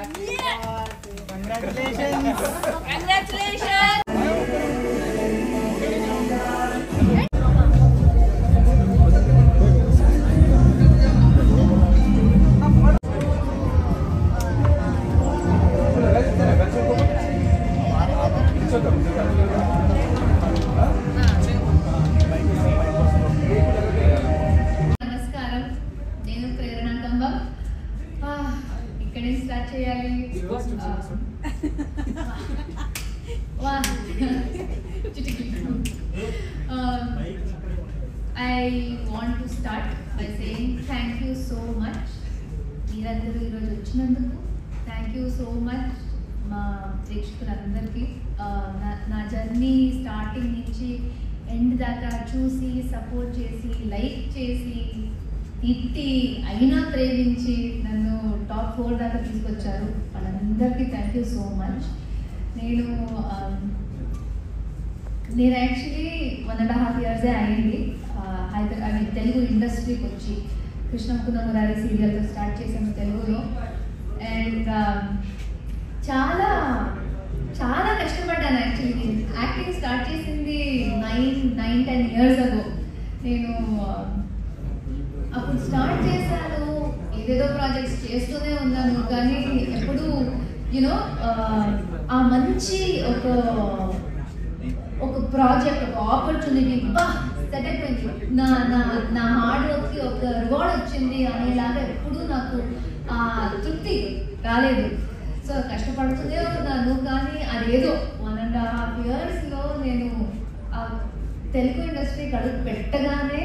Congratulations! Congratulations! నమస్కారం, నేను ప్రేరణ కంబం. ఇక్కడ నుంచి స్టార్ట్ చేయాలి. I want to start by saying thank you so much. మీరందరూ ఈరోజు వచ్చినందుకు థ్యాంక్ యూ సో మచ్. మా ప్రేక్షకులందరికీ నా జర్నీ స్టార్టింగ్ నుంచి ఎండ్ దాకా చూసి సపోర్ట్ చేసి లైక్ చేసి తిట్టి అయినా ప్రేమించి నన్ను టాప్ 4 దాకా తీసుకొచ్చారు. వాళ్ళందరికీ థ్యాంక్ యూ సో మచ్. నేను యాక్చువల్లీ 1.5 years అయింది తెలుగు ఇండస్ట్రీకి వచ్చి. కృష్ణ మురారి సీరియల్తో స్టార్ట్ చేసాము తెలుగులో. అండ్ చాలా చాలా కష్టపడ్డాను. యాక్చువల్లీ యాక్టింగ్ స్టార్ట్ చేసింది 9-10 years ago. నేను అప్పుడు స్టార్ట్ చేశాను, ఏదేదో ప్రాజెక్ట్స్ చేస్తూనే ఉన్నాను. కానీ ఎప్పుడు యూనో ఆ మంచి ఒక ప్రాజెక్ట్, ఒక ఆపర్చునిటీ సెట్ అయిపోయింది. నా హార్డ్ వర్క్కి ఒక రివార్డ్ వచ్చింది అనేలాగా ఎప్పుడూ నాకు ఆ తృప్తి రాలేదు. సో కష్టపడుతూనే ఉన్నాను. కానీ అదేదో 1.5 yearsలో నేను తెలుగు ఇండస్ట్రీకి అడుగు పెట్టగానే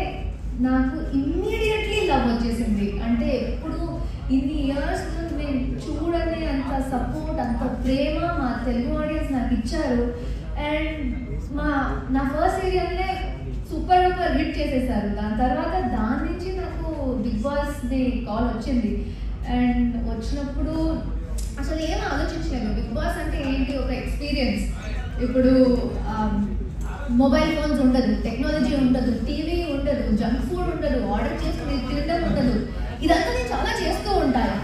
నాకు ఇమ్మీడియట్లీ లవ్ వచ్చేసింది. అంటే ఎప్పుడు ఇన్ని ఇయర్స్ నేను చూడని అంత సపోర్ట్, అంత ప్రేమ మా తెలుగు ఆడియన్స్ నాకు ఇచ్చారు. అండ్ నా ఫస్ట్ సీరియల్నే సూపర్ హిట్ చేసేసారు. దాని తర్వాత దాని నుంచి నాకు బిగ్ బాస్ది కాల్ వచ్చింది. అండ్ వచ్చినప్పుడు అసలు ఏం ఆలోచించలేదు. బిగ్ బాస్ అంటే ఏంటి, ఒక ఎక్స్పీరియన్స్. ఇప్పుడు మొబైల్ ఫోన్స్ ఉండదు, టెక్నాలజీ ఉండదు, టీవీ ఉండదు, జంక్ ఫుడ్ ఉండదు, ఆర్డర్ చేసుకుని తినడం ఉండదు. ఇదంతా నేను చాలా చేస్తూ ఉంటాను.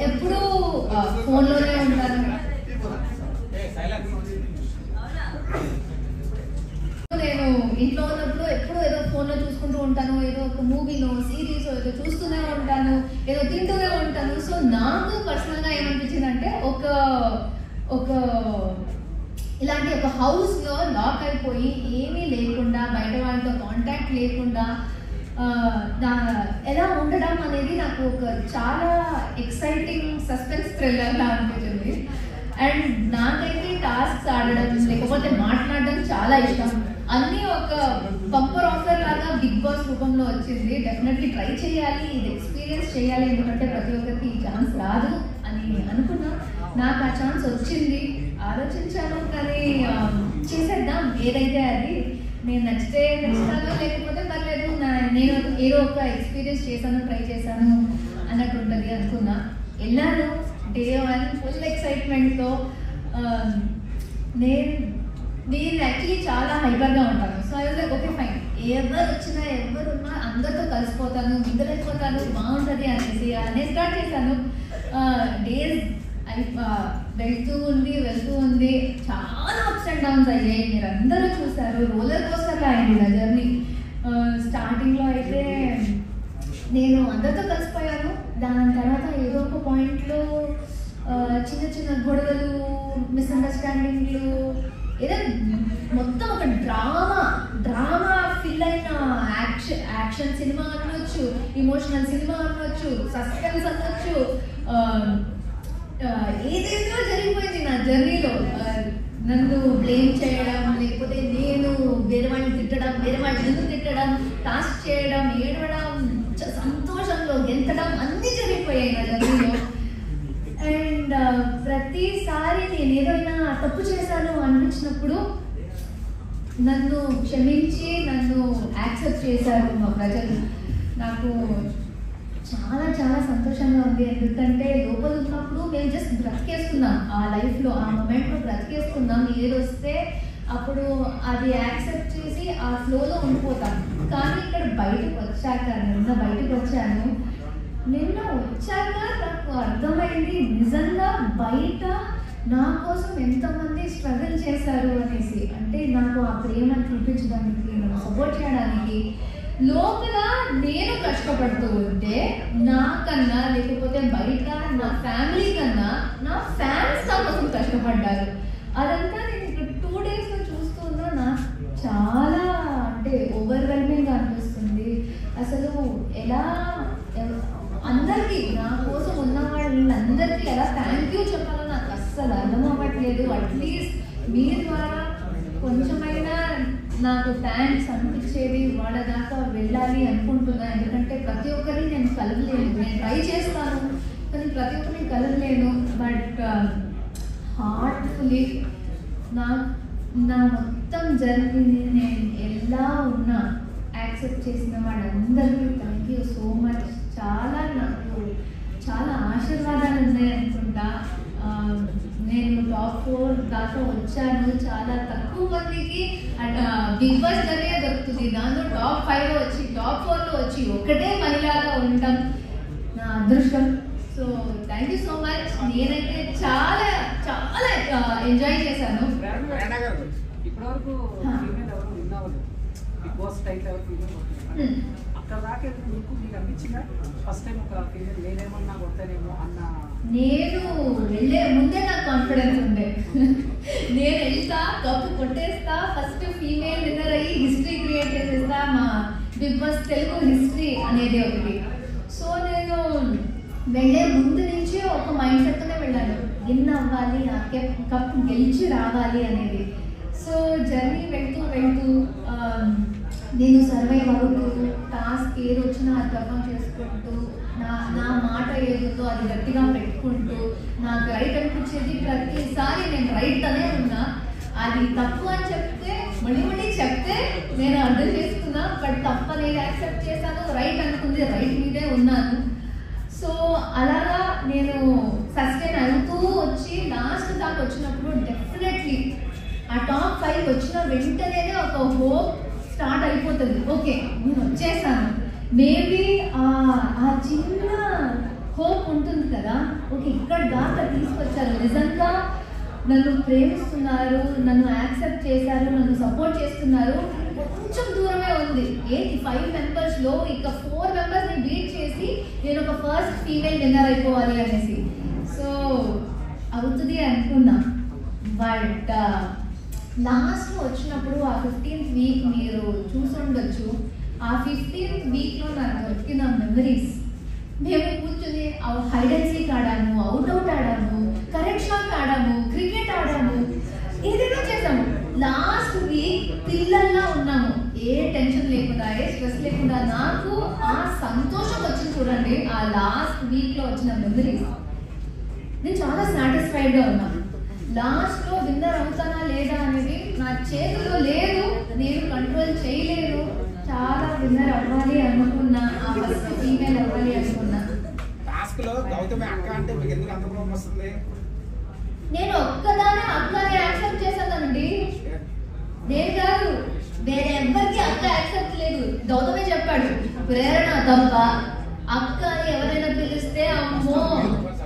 ఎప్పుడు ఫోన్లోనే ఉంటాను. నేను ఇంట్లో ఉన్నప్పుడు ఎప్పుడు ఏదో ఫోన్లో చూసుకుంటూ ఉంటాను, ఏదో ఒక మూవీలో సిరీస్ ఏదో చూస్తూనే ఉంటాను, ఏదో తింటూనే ఉంటాను. సో నాకు పర్సనల్గా ఏమనిపించింది అంటే ఒక ఇలాంటి ఒక హౌస్లో లాక్ అయిపోయి ఏమీ లేకుండా, బయట వాళ్ళతో కాంటాక్ట్ లేకుండా ఎలా ఉండడం అనేది నాకు ఒక చాలా ఎక్సైటింగ్ సస్పెన్స్ థ్రిల్లర్లా అనిపించింది. అండ్ నాకైతే టాస్క్స్ ఆడడం లేకపోతే మాట్లాడడం చాలా ఇష్టం. అన్నీ ఒక బంపర్ ఆఫర్ లాగా బిగ్ బాస్ రూపంలో వచ్చింది. డెఫినెట్లీ ట్రై చేయాలి, ఇది ఎక్స్పీరియన్స్ చేయాలి. ఎందుకంటే ప్రతి ఒక్కరికి ఈ ఛాన్స్ రాదు అని అనుకున్నా. నాకు ఆ ఛాన్స్ వచ్చింది. ఆలోచించాను, కానీ చేసేద్దాం ఏదైతే అది. నేను నచ్చితే నచ్చుతాను, లేకపోతే పర్లేదు, నేను ఏదో ఒక ఎక్స్పీరియన్స్ చేశాను, ట్రై చేశాను అన్నట్టు ఉంటుంది అనుకున్నా. వెళ్ళాను డే 1 ఫుల్ ఎక్సైట్మెంట్తో. నేను యాక్చువల్లీ చాలా హైపర్గా ఉంటాను. So I was like okay fine, ఎవరు వచ్చినా ఎవరున్నా అందరితో కలిసిపోతాను, నిద్రైపోతాను, బాగుంటుంది అనేసి స్టార్ట్ చేశాను. డేస్ వెళ్తూ ఉంది. చాలా అప్స్ అండ్ డౌన్స్ అయ్యాయి. మీరు అందరూ చూసారు, రోలర్ కోస్టర్లో అయింది నా జర్నీ. స్టార్టింగ్లో అయితే నేను అందరితో కలిసిపోయాను. దాని తర్వాత ఏదో ఒక పాయింట్లో చిన్న చిన్న గొడవలు, మిస్అండర్స్టాండింగ్లు, ఏదో మొత్తం ఒక డ్రామా ఫిల్ అయిన యాక్షన్ సినిమా అనొచ్చు, ఇమోషనల్ సినిమా అనొచ్చు, సస్పెన్స్ అనొచ్చు. ఏదేదో జరిగిపోయింది నా జర్నీలో. నన్ను బ్లేమ్ చేయడం, లేకపోతే నేను వేరే వాళ్ళని తిట్టడం, వేరే వాళ్ళని ఎందుకు తిట్టడం, టాస్క్ చేయడం, ఏడవడం, సంతోషంలో గెంతడం, అన్నీ జరిగిపోయాయి నా జర్నీలో. అండ్ ప్రతిసారి నేను ఏదైనా తప్పు చేశాను అనిపించినప్పుడు నన్ను క్షమించి నన్ను యాక్సెప్ట్ చేశారు మా ప్రజలు. నాకు చాలా చాలా సంతోషంగా ఉంది. ఎందుకంటే లోపల ఉన్నప్పుడు మేము జస్ట్ బ్రతికేస్తున్నాం, ఆ లైఫ్లో ఆ మూమెంట్లో బ్రతికేస్తున్నాం. ఏదొస్తే అప్పుడు అది యాక్సెప్ట్ చేసి ఆ ఫ్లోలో ఉండిపోతాం. కానీ ఇక్కడ బయటకు వచ్చాక, నిన్న బయటకు వచ్చాను, నిన్న వచ్చాక అర్థమైంది నిజంగా బయట నా కోసం ఎంతమంది స్ట్రగుల్ చేశారు అనేసి. అంటే నాకు ఆ ప్రేమను చూపించడానికి, నన్ను సపోర్ట్ చేయడానికి, లోపల నేను కష్టపడుతూ ఉంటే నాకన్నా లేకపోతే బయట నా ఫ్యామిలీ కన్నా నా ఫ్యాన్స్ నా కోసం కష్టపడ్డారు. అదంతా నేను ఇక్కడ 2 days చూస్తున్నా. నాకు చాలా అంటే ఓవర్వెల్మింగ్గా అనిపిస్తుంది. అసలు ఎలా అందరికీ నా కోసం ఉన్న వాళ్ళందరికీ ఎలా థ్యాంక్ యూ చెప్పాలో నాకు అస్సలు అర్థం అవ్వట్లేదు. అట్లీస్ట్ మీ ద్వారా కొంచెమైనా నాకు థ్యాంక్స్ అనిపించేది వాళ్ళ దాకా వెళ్ళాలి అనుకుంటున్నా. ఎందుకంటే ప్రతి ఒక్కరిని నేను కలవలేను. నేను ట్రై చేస్తాను కానీ ప్రతి ఒక్కరిని కలవలేను. బట్ హార్ట్ఫుల్లీ నా మొత్తం జరిగింది నేను ఎలా ఉన్నా యాక్సెప్ట్ చేసిన వాళ్ళందరికీ థ్యాంక్ యూ సో మచ్. నాకు చాలా ఆశీర్వాదాలు ఉన్నాయి అనుకుంటా. నేను టాప్ 4 దాకా వచ్చాను. చాలా తక్కువ మందికి బిగ్ బాస్ దగ్గరే దొరుకుతుంది. దాంట్లో టాప్ 5లో వచ్చి టాప్ 4లో వచ్చి ఒకటే మహిళగా ఉండటం నా అదృష్టం. So thank you so much. నేనైతే చాలా చాలా ఎంజాయ్ చేశాను. ఇప్పటివరకు బిగ్ బాస్ టైప్ అక్కడ దాకా మీకు అనిపించిందా ఫస్ట్ టైం ఒక ఫీమేల్ నేనేమన్నా కొడతానేమో అన్న? నేను వెళ్ళే ముందే నాకు కాన్ఫిడెన్స్ ఉండే. నేను వెళ్తా, కప్పు కొట్టేస్తా, ఫస్ట్ ఫీమేల్ విన్నర్ అయ్యి హిస్టరీ క్రియేట్ చేసేస్తా. మా బిగ్ బాస్ తెలుగు హిస్టరీ అనేది ఒకటి. సో నేను వెళ్ళే ముందు నుంచి ఒక మైండ్ సెట్తోనే వెళ్ళాను, విన్ అవ్వాలి, ఆ కప్ గెలిచి రావాలి అనేది. సో జర్నీ వెళ్తూ నేను సర్వైవ్ అవుతూ టాస్క్ ఏది వచ్చినా అది పర్ఫామ్ చేసుకుంటూ నా మాట ఏదో అది గట్టిగా పెట్టుకుంటూ నాకు రైట్ అనిపించేది ప్రతిసారి నేను రైట్ అనే ఉన్నా. అది తప్పు అని చెప్తే మళ్ళీ చెప్తే నేను అర్థం చేసుకున్నా. బట్ తప్పు అనేది యాక్సెప్ట్ చేశాను, రైట్ అనుకుంది, రైట్ మీదే ఉన్నాను. సో అలాగా నేను సస్టైన్ అవుతూ వచ్చి లాస్ట్ దాకా వచ్చినప్పుడు డెఫినెట్లీ ఆ టాప్ 5 వచ్చిన వెంటనే ఒక హోప్ స్టార్ట్ అయిపోతుంది. ఓకే నేను వచ్చేసాను. మేబీ ఆ చిన్న హోప్ ఉంటుంది కదా, ఓకే ఇక్కడ దాకా తీసుకొచ్చారు, నిజంగా నన్ను ప్రేమిస్తున్నారు, నన్ను యాక్సెప్ట్ చేశారు, నన్ను సపోర్ట్ చేస్తున్నారు. కొంచెం దూరమే ఉంది. 5 మెంబర్స్లో ఇక 4 మెంబర్స్ని బీట్ చేసి నేను ఒక ఫస్ట్ ఫీమేల్ విన్నర్ అయిపోవాలి అనేసి. సో అవుతుంది అనుకున్నా. బట్ లాస్ట్లో వచ్చినప్పుడు ఆ 15th వీక్ మీరు చూసుండొచ్చు. ఆ 15th వీక్లో నాకు దొరికిన మెమరీస్, మేము కూర్చొని హైడ్ అండ్ సీక్ ఆడాము, అవుట్ ఆడాము, కరెక్ట్ షాట్ ఆడాము, క్రికెట్ ఆడాము, ఏదైనా చేసాము. లాస్ట్ వీక్ పిల్లల్లా ఉన్నాము, ఏ టెన్షన్ లేకుండా, ఏ స్ట్రెస్ లేకుండా. నాకు ఆ సంతోషం వచ్చింది చూడండి. ఆ లాస్ట్ వీక్లో వచ్చిన మెమరీస్ నేను చాలా సాటిస్ఫైడ్గా ఉన్నాను. లాస్ట్లో విన్నర్ అవుతానా లేదా అనేది నా చేతిలో లేదు, నేను కంట్రోల్ చేయలేను. చాలా విన్నర్ అవ్వాలి అనుకున్నా, ఆ ఫస్ట్ ఫీమేల్ అవ్వాలి అనుకున్నా. నేను ఒక్కదానే అక్కనే యాక్సెప్ట్ చేశానండి. నేను కాదు, వేరే ఎవరికి అక్క యాక్సెప్ట్ లేదు. గౌతమే చెప్పాడు, ప్రేరణ తప్ప అక్క ఎవరైనా పిలిస్తే అమ్మో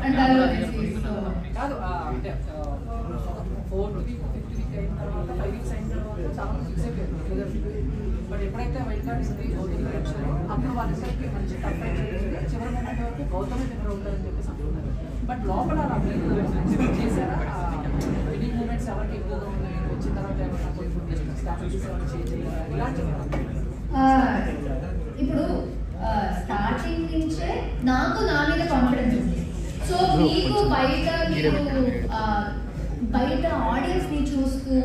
అంటారు. కాదు అంటే 4th వీక్ 5th వీక్ అయిన తర్వాత 5 వీక్స్ అయిన తర్వాత చాలా ఫిక్స్ అయిపోయారు. బట్ ఎప్పుడైతే వైల్డ్ కార్డ్ ఇస్తుంది గౌతమ్ వచ్చారో అప్పుడు వాళ్ళకి మంచి టఫ్ ఫైట్ చేసి చివరి మూమెంట్ వరకు గౌతమే విన్నర్ అవుతారని చెప్పేసి అనుకున్నారు. బట్ లోపల చేశారా విన్నింగ్ మూమెంట్స్ ఎవరికి ఎక్కువగా ఉన్నాయి, వచ్చిన తర్వాత ఏమన్నా కొన్ని స్ట్రాటజీస్ ఏమైనా చేంజ్ అయ్యారా ఇలాంటివి? ఇప్పుడు స్టార్టింగ్ నుంచే నాకు నా మీద కాన్ఫిడెన్స్ ఉంది. సో మీకు బయట ఆడియన్స్ని చూస్తూ,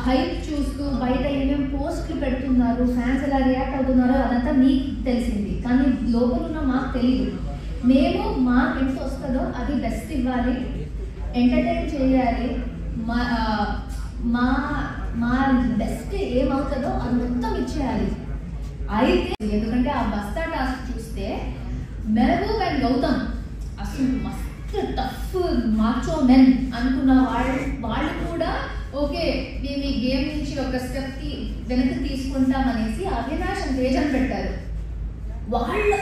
హైప్ చూస్తూ, బయట ఏమేమి పోస్టులు పెడుతున్నారు, ఫ్యాన్స్ ఎలా రియాక్ట్ అవుతున్నారో అదంతా మీకు తెలిసింది. కానీ లోపల ఉన్న మాకు తెలియదు. మేము మాకు ఎంత వస్తుందో అది బెస్ట్ ఇవ్వాలి, ఎంటర్టైన్ చేయాలి, మా బెస్ట్ ఏమవుతుందో అది మొత్తం ఇచ్చేయాలి. అయితే ఎందుకంటే ఆ బస్తా టాస్క్ చూస్తే మెహబూబ్ అండ్ గౌతమ్ అసలు మస్తు టఫ్ మాచో మెన్ అనుకున్న వాళ్ళు కూడా ఓకే మేము ఈ గేమ్ నుంచి ఒక స్టెప్ వెనక్కి తీసుకుంటామనేసి అవినాష్ అండ్ తేజని పెట్టారు. వాళ్ళ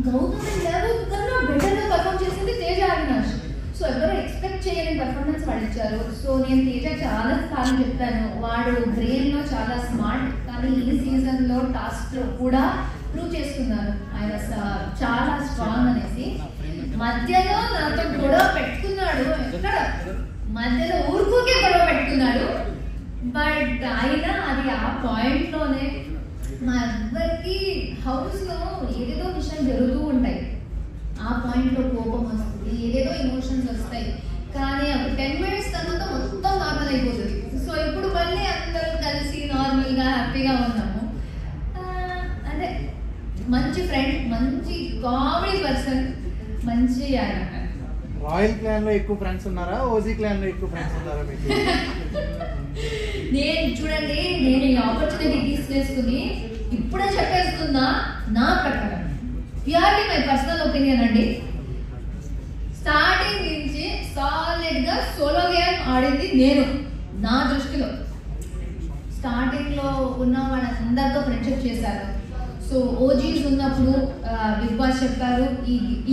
గౌతమ్ అండ్ మెహబూబ్ కన్నా బెటర్గా పర్ఫామ్ చేసింది తేజ. పడించారు. సో నేను తేజ చాలా సార్లు చెప్పాను, వాడు బ్రెయిన్లో చాలా స్మార్ట్, కానీ ఈ సీజన్లో టాస్క్లో కూడా ప్రూవ్ చేస్తున్నారు ఆయన చాలా స్ట్రాంగ్ అనేసి. మధ్యలో నాతో గొడవ పెట్టుకున్నాడు, ఎక్కడ మధ్యలో ఊరుకోకే గొడవ పెట్టుకున్నాడు. బట్ అయినా అది ఆ పాయింట్లోనే మా అందరికి హౌస్లో ఏదేదో విషయం జరుగుతూ ఉంటాయి. ఆ పాయింట్లో కోపం వస్తుంది, ఏదేదో ఎమోషన్స్ వస్తాయి, కానీ ఒక 10 minutes తర్వాత మొత్తం నార్మల్ అయిపోతుంది. సో ఇప్పుడు మళ్ళీ అందరం కలిసి నార్మల్గా హ్యాపీగా ఉన్నాము. అదే మంచి ఫ్రెండ్, మంచి కామెడీ పర్సన్, మంచి రాయల్ క్లాన్ లో ఎక్కువ ఫ్రెండ్స్ ఉన్నారా, ఓజీ క్లాన్ లో ఎక్కువ ఫ్రెండ్స్ ఉన్నారా మీకు? నేను చూడండి, నేను ఈ ఆపర్చునిటీ తీసుకుని ఇప్పుడే చెప్పేస్తున్నా, నా ప్రకారం ప్యూర్లీ మై పర్సనల్ ఒపీనియన్ అండి, స్టార్టింగ్ నుంచి సాలిడ్ గా సోలో గేమ్ ఆడింది నేను. నా దృష్టిలో స్టార్టింగ్ లో ఉన్న వాళ్ళందరితో ఫ్రెండ్షిప్ చేశారు. సో ఓజీస్ ఉన్నప్పుడు బిగ్ బాస్ చెప్పారు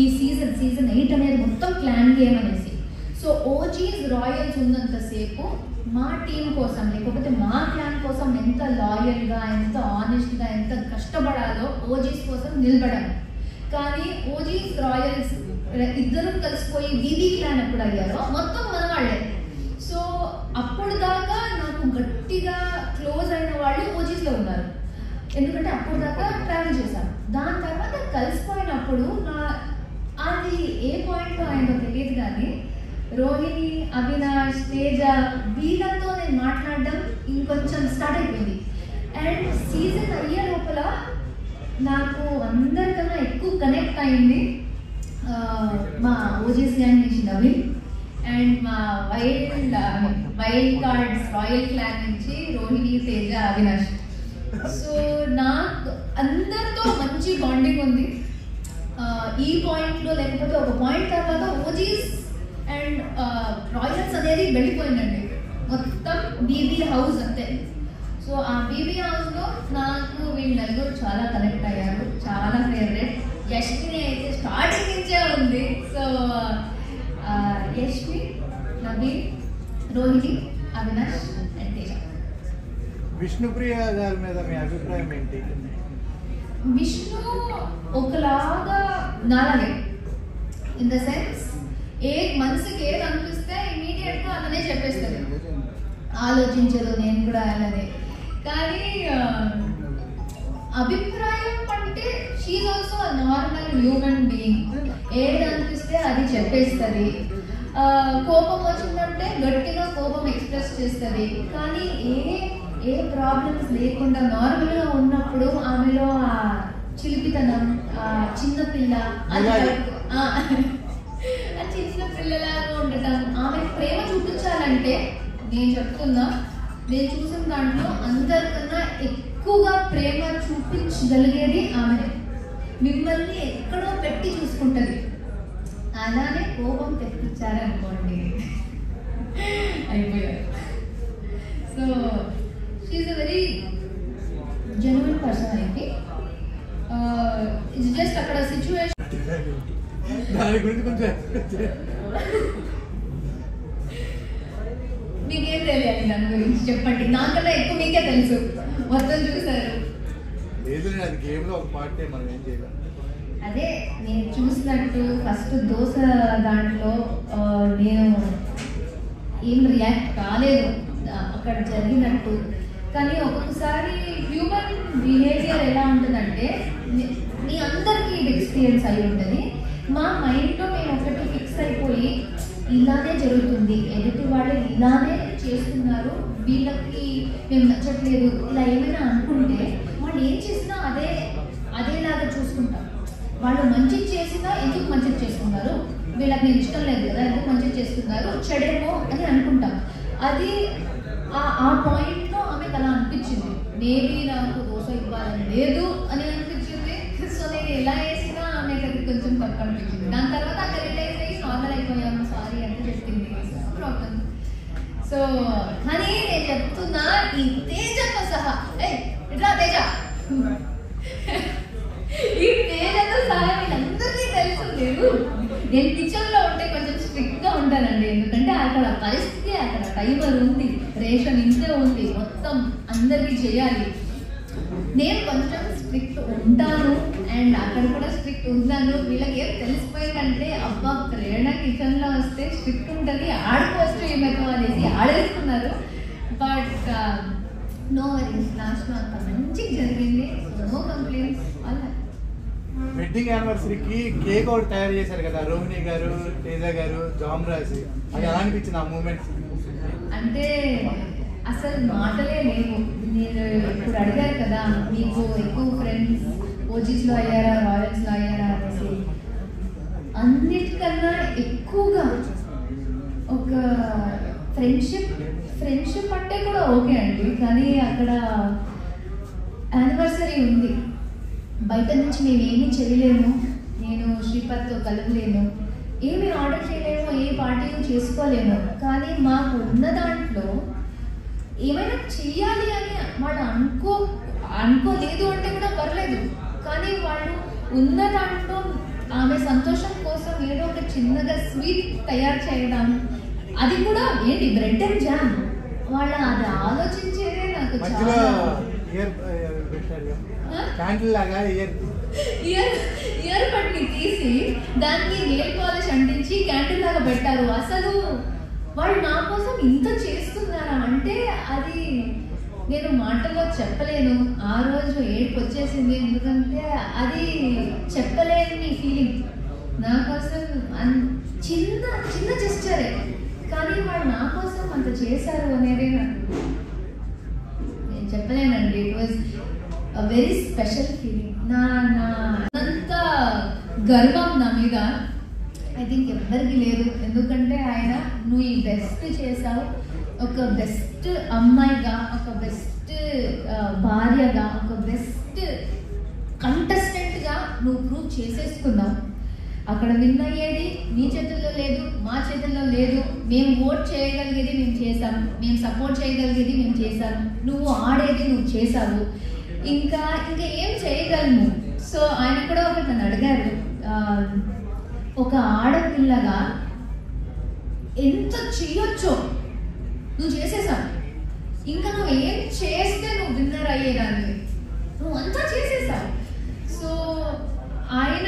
ఈ సీజన్ 8 అనేది మొత్తం క్లాన్ గేమ్ అనేసి. సో ఓజీస్ రాయల్స్ ఉన్నంతసేపు మా టీం కోసం, లేకపోతే మా క్లాన్ కోసం ఎంత లాయల్గా, ఎంత ఆనెస్ట్గా, ఎంత కష్టపడాలో ఓజీస్ కోసం నిలబడాలి. కానీ ఓజీస్ రాయల్స్ ఇద్దరు కలిసిపోయి వీవీ క్లాన్ ఎప్పుడు అయ్యారో మొత్తం మన వాళ్ళే. సో అప్పుడు దాకా నాకు గట్టిగా క్లోజ్ అయిన వాళ్ళు ఓజీస్లో ఉన్నారు, ఎందుకంటే అప్పుడు దాకా ట్రావెల్ చేశాను. దాని తర్వాత కలిసిపోయినప్పుడు అది ఏ పాయింట్లో ఆయనతో తెలియదు, కానీ రోహిణి, అవినాష్, తేజ వీళ్ళతో నేను మాట్లాడడం ఇంకొంచెం స్టార్ట్ అయిపోయింది. అండ్ సీజన్ అయ్యే లోపల నాకు అందరికన్నా ఎక్కువ కనెక్ట్ అయింది మా ఓజీస్ గ్యాంగ్ నుంచి నవీన్, అండ్ మా వైల్డ్ కార్డ్స్ రాయల్ క్లాన్ నుంచి రోహిణి, తేజ, అవినాష్. సో నాకు అందరితో మంచి బాండింగ్ ఉంది. ఈ పాయింట్లో లేకపోతే ఒక పాయింట్ తర్వాత ఓజీస్ అండ్ రాయల్స్ అనేది వెళ్ళిపోయిందండి, మొత్తం బీబీ హౌస్ అంతే. సో ఆ బీబీ హౌస్లో నాకు వీళ్ళు నలుగురు చాలా కనెక్ట్ అయ్యారు, చాలా ఫేవరెట్. యష్మిని అయితే స్టార్టింగ్ నుంచే ఉంది. So Yashmi, Naveen, Rohini, Avinash and Teja. విష్ణుప్రియ గారి మీద మీ అభిప్రాయం ఏంటి? విష్ణు ఒకలాగా నాలాగే, ఇన్ ద సెన్స్ మనసుకి ఏది అనిపిస్తే ఇమీడియట్గా అలానే చెప్పేస్తుంది, ఆలోచించదు. నేను కూడా అలానే. కానీ అభిప్రాయం అంటే she's also normal human being. ఏది అనిపిస్తే అది చెప్పేస్తుంది. కోపం వచ్చిందంటే గట్టిగా కోపం ఎక్స్ప్రెస్ చేస్తుంది. కానీ ఏ ప్రాబ్లమ్స్ లేకుండా నార్మల్గా ఉన్నప్పుడు ఆమెలో ఆ చిలిపితనం, చిన్నపిల్ల, చిన్న పిల్లలాగా ఉండటం, ఆమె ప్రేమ చూపించాలంటే నేను చెప్తున్నా, నేను చూసిన దాంట్లో అందరికన్నా ఎక్కువగా ప్రేమ చూపించగలిగేది ఆమె. మిమ్మల్ని ఎక్కడో పెట్టి చూసుకుంటుంది. అలానే కోపం తెప్పించారనుకోండి అయిపోయారు. So she's a very genuine personality. It's just అక్కడ సిచ్యువేషన్. దాని గురించి కొంచెం మీకేం తెలియాలి దాని గురించి చెప్పండి, నాకన్నా ఎక్కువ మీకే తెలుసు, మొత్తం చూసారు. లేదు, అది గేమ్లో ఒక పార్టీ, మనం ఏం చేయలేం. అదే నేను చూసినట్టు ఫస్ట్ దోశ దాంట్లో నేను ఏం రియాక్ట్ కాలేదు అక్కడ జరిగినట్టు. కానీ ఒక్కొక్కసారి హ్యూమన్ బిహేవియర్ ఎలా ఉంటుందంటే, మీ అందరికీ ఇది ఎక్స్పీరియన్స్ అయి ఉంటుంది. మా మైండ్లో మేము ఒకటి ఫిక్స్ అయిపోయి ఇలానే జరుగుతుంది, ఎదుటి వాళ్ళు ఇలానే చేస్తున్నారు, వీళ్ళకి మేము నచ్చట్లేదు, ఇలా ఏమైనా అనుకుంటే వాళ్ళు ఏం చేసినా అదేలాగా చూసుకుంటాం. వాళ్ళు మంచి చేసినా ఎందుకు మంచిది చేస్తున్నారు, వీళ్ళకి నేను ఇష్టం లేదు కదా, ఎందుకు మంచిది చేస్తున్నారు, చెడేమో అని అనుకుంటాం. అది ఆ పాయింట్లో ఆమెకు అలా అనిపించింది. మేబీ నాకు దోశ ఇవ్వాలని లేదు అని అనిపించింది. సో నేను ఎలా వేసినా ఆమెకు అది కొంచెం తప్పు అనిపించింది. దాని తర్వాత అక్కడ రిలైజ్ అయ్యి నార్మల్ అయిపోయాము, సారీ అంటే చెప్పింది, ప్రాబ్లం. సో కానీ నేను చెప్తున్నా, ఈ తేజతో సహా ఇట్లా తేజ ఈ తేజతో సహా వీళ్ళందరికీ తెలుసు. నేను కిచెన్లో ఉంటే కొంచెం స్ట్రిక్ట్గా ఉంటానండి, ఎందుకంటే అక్కడ పరిస్థితి, అక్కడ టైమర్ ఉంది, రేషన్ ఇంతే ఉంది, మొత్తం అందరికీ చేయాలి. నేను కొంచెం స్ట్రిక్ట్ ఉంటాను అండ్ అక్కడ కూడా స్ట్రిక్ట్ ఉన్నాను. వీళ్ళకి ఏం తెలిసిపోయిందంటే అబ్బా ప్రేరణ కిచెన్లో వస్తే స్ట్రిక్ట్ ఉంటుంది, ఆడుకోవచ్చు ఏమేమో అనేసి ఆడేసుకున్నారు. బట్ నో వరీస్, లాస్ట్లో అంత మంచిగా జరిగింది, నో కంప్లైంట్స్. అలా వెడ్డింగ్ యానివర్సరీకి కేక్ ఒకటి తయారు చేశారు కదా రోహిణి గారు, తేజ గారు, జామ్రాజ్, అది ఎలా అనిపించింది ఆ మూమెంట్? అంటే అసలు మాటలే లేవు. మీరు ఇప్పుడు అడిగారు కదా మీకు ఎక్కువ ఫ్రెండ్స్ ఓజీస్లో అయ్యారా రాయల్స్లో అయ్యారా అనేసి, అన్నిటికన్నా ఎక్కువగా ఒక ఫ్రెండ్షిప్ అంటే కూడా ఓకే అండి, కానీ అక్కడ యానివర్సరీ ఉంది, బయట నుంచి మేము ఏమీ చేయలేము, నేను శ్రీపతితో కలవలేను, ఏమి ఆర్డర్ చేయలేము, ఏ పార్టీలు చేసుకోలేము, కానీ మాకు ఉన్న దాంట్లో ఏమైనా చెయ్యాలి అని వాళ్ళు అనుకోలేదు అంటే కూడా పర్లేదు, కానీ వాళ్ళు ఉన్న దాంట్లో ఆమె సంతోషం కోసం ఏదో ఒక చిన్నగా స్వీట్ తయారు చేయడం, అది కూడా ఏంటి బ్రెడ్ అండ్ జామ్, వాళ్ళ అది ఆలోచించేదే నాకు చాలా ఇయర్ పట్ని తీసి దానికి నెయిల్ పాలిష్ అంటించి క్యాండిల్ లాగా పెట్టారు. అసలు వాళ్ళు నా కోసం ఇంత చేస్తున్నారా అంటే అది నేను మాటల్లో చెప్పలేను. ఆ రోజు ఏడుపు వచ్చేసింది, ఎందుకంటే అది చెప్పలేని ఫీలింగ్. నా కోసం చిన్న చిన్న జెస్చరే, కానీ వాళ్ళు నా కోసం అంత చేశారు అనేది నాకు నేను చెప్పలేనండి. It was a very special feeling. నా అంత గర్వం నా మీద ఐ థింక్ ఎవ్వరికి లేదు, ఎందుకంటే ఆయన నువ్వు ఈ బెస్ట్ చేసావు, ఒక బెస్ట్ అమ్మాయిగా, ఒక బెస్ట్ భార్యగా, ఒక బెస్ట్ కంటెస్టెంట్గా నువ్వు ప్రూవ్ చేసేసుకున్నావు. అక్కడ విన్ అయ్యేది నీ చేతుల్లో లేదు, మా చేతుల్లో లేదు. మేము ఓట్ చేయగలిగేది మేము చేసాము, మేము సపోర్ట్ చేయగలిగేది మేము చేసాము, నువ్వు ఆడేది నువ్వు చేసావు, ఇంకా ఏం చేయగలను. సో ఆయన కూడా ఒకటి నన్ను అడిగారు, ఒక ఆడపిల్లగా ఎంత చేయొచ్చో నువ్వు చేసేసావు, ఇంకా నువ్వు ఏం చేస్తే నువ్వు విన్నర్ అయ్యేదాన్ని, నువ్వు అంతా చేసేసావు. సో ఆయన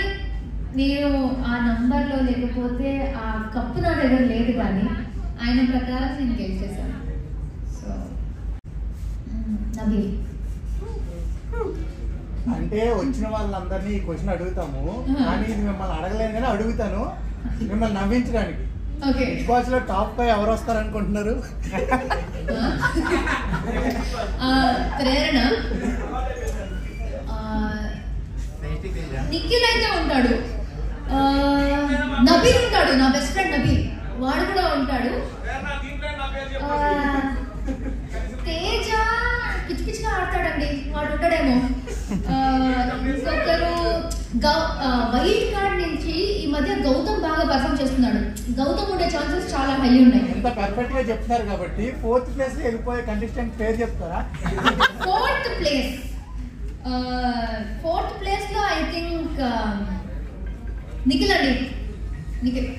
నేను ఆ నంబర్లో లేకపోతే ఆ కప్పు నా దగ్గర లేదు, కానీ ఆయన ప్రకారం నేను గెలిచేసాను. సో నబీల్ అంటే వచ్చిన వాళ్ళందరినీ ఈ క్వశ్చన్ అడుగుతాము, కానీ ఇది మిమ్మల్ని అడగలేను కానీ అడుగుతాను మిమ్మల్ని నవ్వించడానికి. బిగ్ బాస్ లో టాప్ 5 ఎవరు వస్తారు అనుకుంటున్నారు? ప్రేరణ, నిఖిల్ అయితే ఉంటాడు, నబీల్ ఉంటాడు, నా బెస్ట్ ఫ్రెండ్ నబీల్, వాడు కూడా ఉంటాడు, తేజ పిచ్చి పిచ్చిగా ఆడతాడండి, వాడు ఉంటాడేమో, ఇంకొకరు వైల్డ్ కార్డ్ నుంచి ఈ మధ్య గౌతమ్ బాగా పర్ఫామ్ చేస్తున్నాడు, గౌతమ్ ఉండే ఛాన్సెస్ చాలా హై ఉన్నాయి. ఇంత పర్ఫెక్ట్ గా చెప్తున్నారు కాబట్టి 4th ప్లేస్ లో వెళ్ళిపోయే కంటెస్టెంట్ పేరు చెప్తారా? 4th ప్లేస్ లో ఐ థింక్ నిఖిల్ అండి, నిఖిల్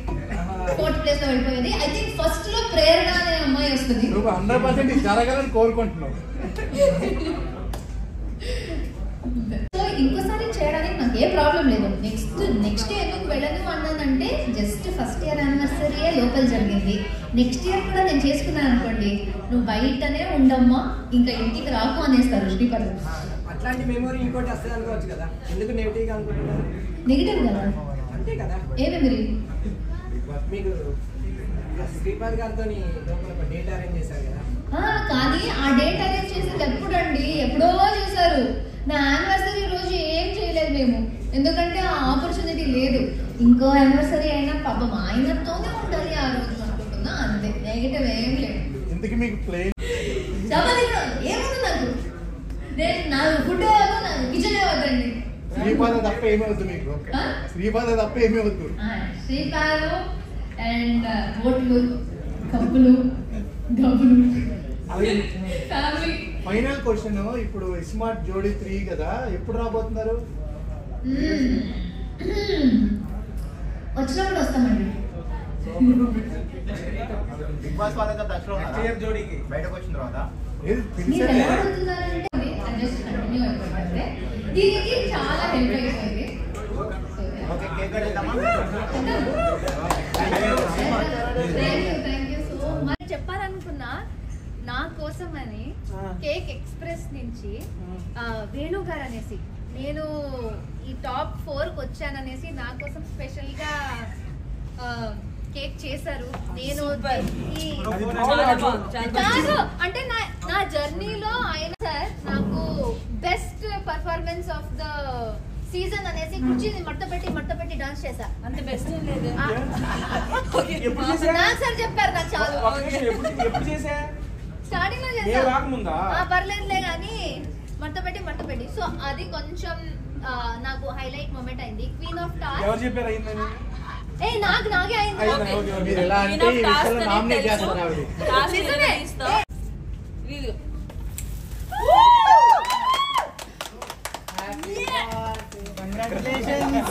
4th ప్లేస్ లో వెళ్ళిపోయేది. ఐ థింక్ ఫస్ట్ లో ప్రేరణ అనే అమ్మాయి వస్తుంది. 100% జరగాలని కోరుకుంటున్నావు. సో ఇంకోసారి చేయడానికి నాకు ఏ ప్రాబ్లం లేదు. నెక్స్ట్ ఎందుకు వెళ్ళను అన్నానంటే జస్ట్ ఫస్ట్ ఇయర్ యానివర్సరీయే లోకల్ జరిగింది, నెక్స్ట్ ఇయర్ కూడా నేను చేసుకున్నాను అనుకోండి, నువ్వు బయటనే ఉండమ్మా ఇంకా ఇంటికి రాకు అనేస్తారు శ్రీపతి. అట్లాంటి మెమొరీ ఇంకోటి వస్తుంది అనుకోవచ్చు కదా, ఎందుకు నెగిటివ్గా అనుకుంటున్నారు? నెగిటివ్ కదా, అంతే కదా. ఏ మెమరీ? మీకు శ్రీపతి గారితో ఒక డేట్ అరేంజ్ చేశారు కదా, కానీ ఆ డేట్ అరేంజ్ చేసేది ఎప్పుడండి? ఎప్పుడో చేశారు. నా యానివర్సరీ రోజు ఏం చేయలేదు మేము, ఎందుకంటే ఆ ఆపర్చునిటీ లేదు. ఇంకో యానివర్సరీ అయినా పాపం ఆయనతోనే ఉండాలి ఆ రోజు అనుకుంటున్నా, అంతే. నెగిటివ్ ఏం లేదు. ఎందుకు మీకు ప్లే చెప్పాలి ఏముంది నాకు, నేను నా ఫుడ్ నా కిచెన్ వద్దండి. శ్రీపాద తప్ప ఏమి వద్దు మీకు, శ్రీపాద తప్ప ఏమి వద్దు. శ్రీపాదం అండ్ ఓట్లు, కప్పులు, గబ్బులు, ఫ్యామిలీ. ఫైనల్ క్వశ్చన్, ఇప్పుడు స్మార్ట్ జోడీ 3 కదా, ఎప్పుడు రాబోతున్నారు? వచ్చినప్పుడు వస్తామండి. బిగ్ బాస్ వాళ్ళతో టచ్లో ఉన్నారా జోడీకి బయటకు వచ్చిన తర్వాత ఏది మీరు పిలిచారు ఎలా అడుగుతున్నారంటే జస్ట్ కంటిన్యూ అయిపోతుంది. దీనికి చాలా హెల్ప్ అయిపోయింది. ఓకే కేక్ కట్ చేద్దామా థ్యాంక్ యూ సో మచ్. చెప్పాలనుకున్నా నా కోసం అని కేక్ ఎక్స్ప్రెస్ నుంచి వేణు గారు అనేసి నేను ఈ టాప్ 4కి వచ్చాననేసి నా కోసం స్పెషల్ గా కేక్ చేశారు. నేను కాదు అంటే నా జర్నీలో ఆయన సార్ నాకు best performance of the season అనేసి కుర్చీని మడత పెట్టి డాన్స్ చేశా. అంత బెస్ట్ లేదు. నాకు సార్ చెప్పారు నాకు చాలు. ఎప్పుడు చేసా స్టార్టింగ్ లో నేను రాకముందా? పర్లేదులే కానీ మడత పెట్టి సో అది కొంచెం నాకు హైలైట్ మూమెంట్ అయింది. క్వీన్ ఆఫ్ టాస్క్ ఎవరు చెప్పారు అయిందని? నాకే అయింది. మీరు ఎలా అంటే ఈ విషయంలో నామినేట్ చేస్తారు ఆవిడ. నిజమే. కంగ్రాచులేషన్స్.